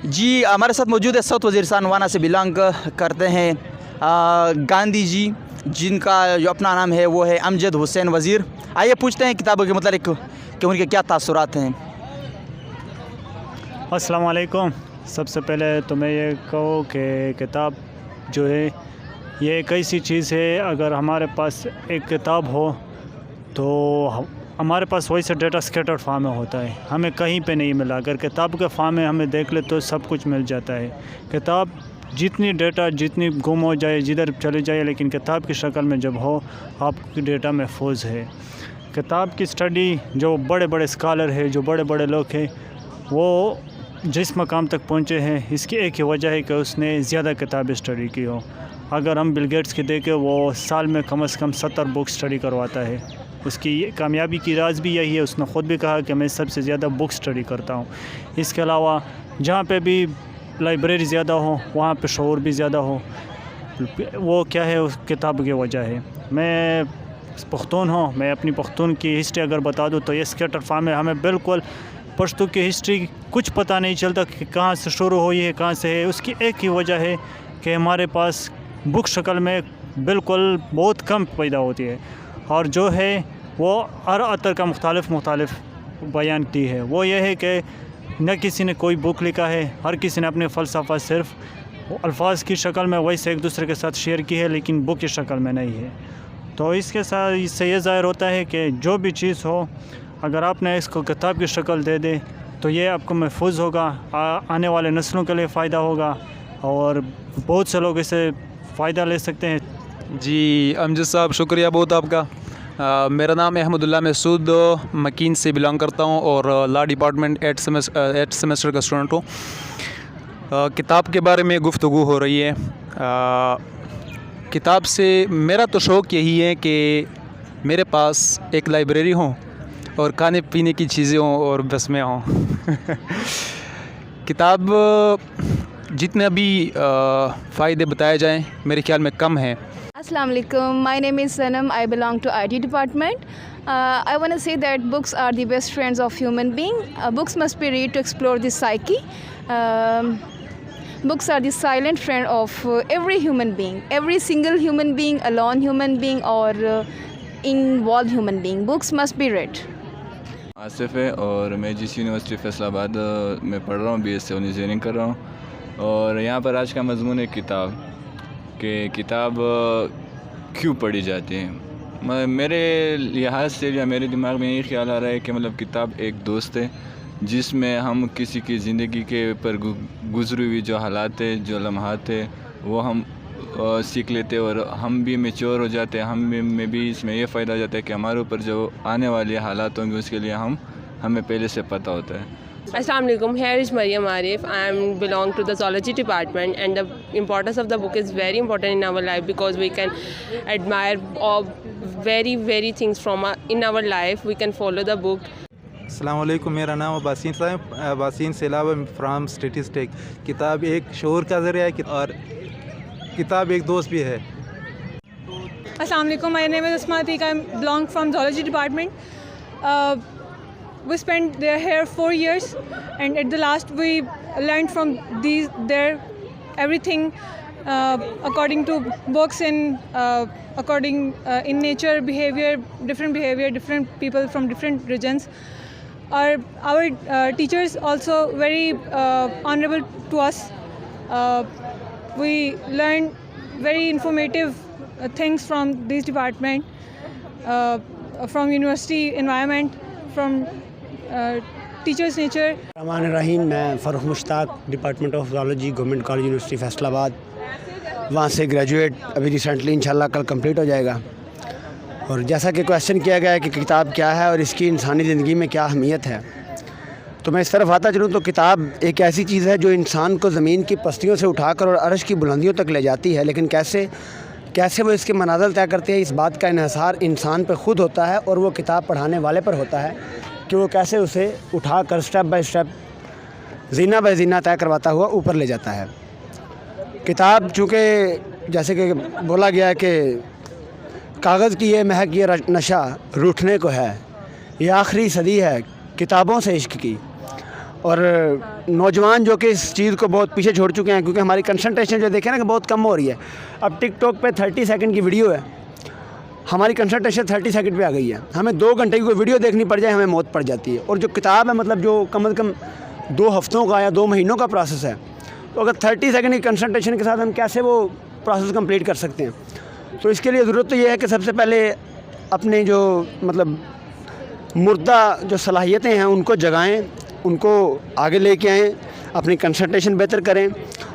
جی ہمارے ساتھ موجود ہے ساؤتھ وزیرستان وانا سے بلانگ کرتے ہیں گاندھی جی، جن کا جو اپنا نام ہے وہ ہے امجد حسین وزیر. آئیے پوچھتے ہیں کتابوں کے متعلق کہ ان کے کیا تاثرات ہیں. السلام علیکم. سب سے پہلے تو میں یہ کہوں کہ کتاب جو ہے یہ ایک ایسی چیز ہے، اگر ہمارے پاس ایک کتاب ہو تو ہمارے پاس وہی سے ڈیٹا اسکیٹرڈ فارم میں ہوتا ہے، ہمیں کہیں پہ نہیں ملا. اگر کتاب کے فارم میں ہمیں دیکھ لے تو سب کچھ مل جاتا ہے. کتاب جتنی ڈیٹا جتنی گم ہو جائے جدھر چلے جائے، لیکن کتاب کی شکل میں جب ہو آپ کی ڈیٹا محفوظ ہے. کتاب کی اسٹڈی جو بڑے بڑے اسکالر ہیں، جو بڑے بڑے لوگ ہیں، وہ جس مقام تک پہنچے ہیں اس کی ایک ہی وجہ ہے کہ اس نے زیادہ کتاب اسٹڈی کی ہو. اگر ہم بل گیٹس کی دیکھیں، وہ سال میں کم از کم 70 بک اسٹڈی کرواتا ہے. اس کی کامیابی کی راز بھی یہی ہے، اس نے خود بھی کہا کہ میں سب سے زیادہ بک اسٹڈی کرتا ہوں. اس کے علاوہ جہاں پہ بھی لائبریری زیادہ ہو وہاں پہ شعور بھی زیادہ ہو. وہ کیا ہے، اس کتاب کی وجہ ہے. میں پختون ہوں، میں اپنی پختون کی ہسٹری اگر بتا دوں تو یہ اسکیٹر فارم ہے. ہمیں بالکل پشتو کی ہسٹری کچھ پتہ نہیں چلتا کہ کہاں سے شروع ہوئی ہے کہاں سے ہے. اس کی ایک ہی وجہ ہے کہ ہمارے پاس بک شکل میں بالکل بہت کم پیدا ہوتی ہے، اور جو ہے وہ ہر عطر کا مختلف بیان کی ہے. وہ یہ ہے کہ نہ کسی نے کوئی بک لکھا ہے، ہر کسی نے اپنے فلسفہ صرف الفاظ کی شکل میں ویسے ایک دوسرے کے ساتھ شیئر کی ہے، لیکن بک کی شکل میں نہیں ہے. تو اس کے ساتھ اس سے یہ ظاہر ہوتا ہے کہ جو بھی چیز ہو اگر آپ نے اس کو کتاب کی شکل دے دے تو یہ آپ کو محفوظ ہوگا، آنے والے نسلوں کے لیے فائدہ ہوگا، اور بہت سے لوگ اسے فائدہ لے سکتے ہیں. جی امجد صاحب، شکریہ بہت آپ کا. میرا نام احمد اللہ مسعود، مکین سے بلانگ کرتا ہوں اور لا ڈپارٹمنٹ 8 سیمسٹر کا اسٹوڈنٹ ہوں. کتاب کے بارے میں گفتگو ہو رہی ہے. کتاب سے میرا تو شوق یہی ہے کہ میرے پاس ایک لائبریری ہوں اور کھانے پینے کی چیزیں ہوں اور بس میں ہوں. کتاب جتنے بھی فائدے بتائے جائیں میرے خیال میں کم ہیں. Assalamu alaikum. My name is Sanam. I belong to IT department. I want to say that books are the best friends of human being. Books must be read to explore the psyche. Books are the silent friend of every human being. Every single human being, a lone human being or involved human being. Books must be read. Asif ہے اور میں جس university Faisal آباد میں پڑھ رہا ہوں، B S C engineering کر رہا ہوں. اور یہاں پر آج کا مضمون ہے کتاب، کہ کتاب کیوں پڑھی جاتی ہے. میرے لحاظ سے یا میرے دماغ میں یہی خیال آ رہا ہے کہ مطلب کتاب ایک دوست ہے جس میں ہم کسی کی زندگی کے پر گزری ہوئی جو حالات ہے، جو لمحات ہے، وہ ہم سیکھ لیتے اور ہم بھی میچور ہو جاتے ہیں. ہمیں بھی اس میں یہ فائدہ ہو جاتا ہے کہ ہمارے اوپر جو آنے والے حالات ہوں گے اس کے لیے ہمیں پہلے سے پتہ ہوتا ہے. Assalamu alaikum. Here is Mariam Arif. I belong to the zoology department, and the importance of the book is very important in our life because we can admire very things from in our life. We can follow the book. السلام علیکم. میرا نام باسین صاحب، باسین سیلاب from statistic. کتاب ایک شعور کا ذریعہ ہے اور کتاب ایک دوست بھی ہے. السلام علیکم. My name is Asma Atiq. I belong from zoology department. We spent here 4 years, and at the last we learned from their everything according to books and according in nature, behavior, different people from different regions. Our teachers also very honorable to us. We learned very informative things from this department, from university environment, from teachers nature. رحمان الرحیم. میں Farrukh Mushtaq, department of zoology, government college university Faisalabad, وہاں سے graduate ابھی recently انشاءاللہ کل complete ہو جائے گا. اور جیسا کہ کویشچن کیا گیا ہے کہ کتاب کیا ہے اور اس کی انسانی زندگی میں کیا اہمیت ہے، تو میں اس طرف آتا چلوں تو کتاب ایک ایسی چیز ہے جو انسان کو زمین کی پستیوں سے اٹھا کر اور عرش کی بلندیوں تک لے جاتی ہے. لیکن کیسے وہ اس کے منازل طے کرتے ہیں، اس بات کا انحصار انسان پہ خود ہوتا ہے اور وہ کتاب پڑھانے والے پر ہوتا ہے کہ وہ کیسے اسے اٹھا کر سٹیپ بائی سٹیپ، زینہ بائی زینہ طے کرواتا ہوا اوپر لے جاتا ہے. کتاب چونکہ جیسے کہ بولا گیا ہے کہ کاغذ کی یہ مہک، یہ نشہ روٹھنے کو ہے، یہ آخری صدی ہے کتابوں سے عشق کی. اور نوجوان جو کہ اس چیز کو بہت پیچھے چھوڑ چکے ہیں کیونکہ ہماری کنسنٹریشن جو دیکھیں نا کہ بہت کم ہو رہی ہے. اب ٹک ٹاک پہ 30 سیکنڈ کی ویڈیو ہے, ہماری کنسنٹریشن 30 سیکنڈ پہ آ گئی ہے. ہمیں 2 گھنٹے کی کوئی ویڈیو دیکھنی پڑ جائے ہمیں موت پڑ جاتی ہے. اور جو کتاب ہے مطلب جو کم از کم 2 ہفتوں کا یا 2 مہینوں کا پروسیس ہے, تو اگر 30 سیکنڈ کی کنسنٹریشن کے ساتھ ہم کیسے وہ پروسیس کمپلیٹ کر سکتے ہیں. تو اس کے لیے ضرورت تو یہ ہے کہ سب سے پہلے اپنے جو مطلب مردہ جو صلاحیتیں ہیں ان کو جگائیں, ان کو آگے لے کے آئیں, اپنی کنسنٹریشن بہتر کریں.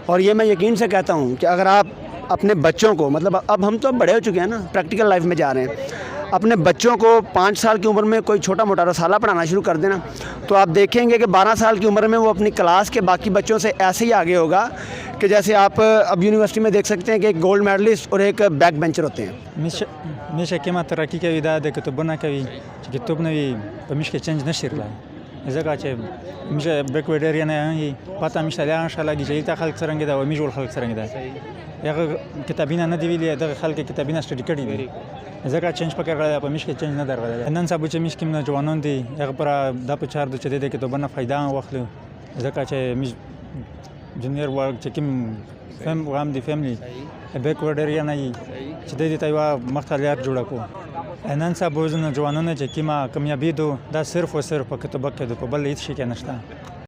اور یہ میں یقین سے کہتا ہوں کہ اگر آپ اپنے بچوں کو مطلب اب ہم تو بڑے ہو چکے ہیں نا, پریکٹیکل لائف میں جا رہے ہیں, اپنے بچوں کو 5 سال کی عمر میں کوئی چھوٹا موٹا رسالہ پڑھانا شروع کر دینا, تو آپ دیکھیں گے کہ 12 سال کی عمر میں وہ اپنی کلاس کے باقی بچوں سے ایسے ہی آگے ہوگا کہ جیسے آپ اب یونیورسٹی میں دیکھ سکتے ہیں کہ ایک گولڈ میڈلسٹ اور ایک بیک بینچر ہوتے ہیں. میشه کې ما ترقی کوي دا د کتابونه کوي چې کتاب نه وي په میش کې چینج نشي راتلای ځکه چې میشه بیکورډ ایریا نه وي پته میشه لا ان شاء الله چې تا خلک څنګه دا او میجول خلک څنګه دا هغه کتابونه نه دی ویلي دغه خلک کتابونه سټډي کړي دي ځکه چینج پکې غواړي په میش کې چینج نه درغلی نن سبا چې میش کې نه ځوانان دي هغه پر د په چار د چې د کتابونه فائدہ واخلو ځکه چې میش جونیئر ورک چې کوم فهم غام دی فیملی بیکورډ ایریا نه چې د دې تایوا مختلف جوړه کو نن سبا ځنه ځوانان چې کیما کامیابی دو دا صرف او صرف په کتابه کې د په بل هیڅ شي کې نشته.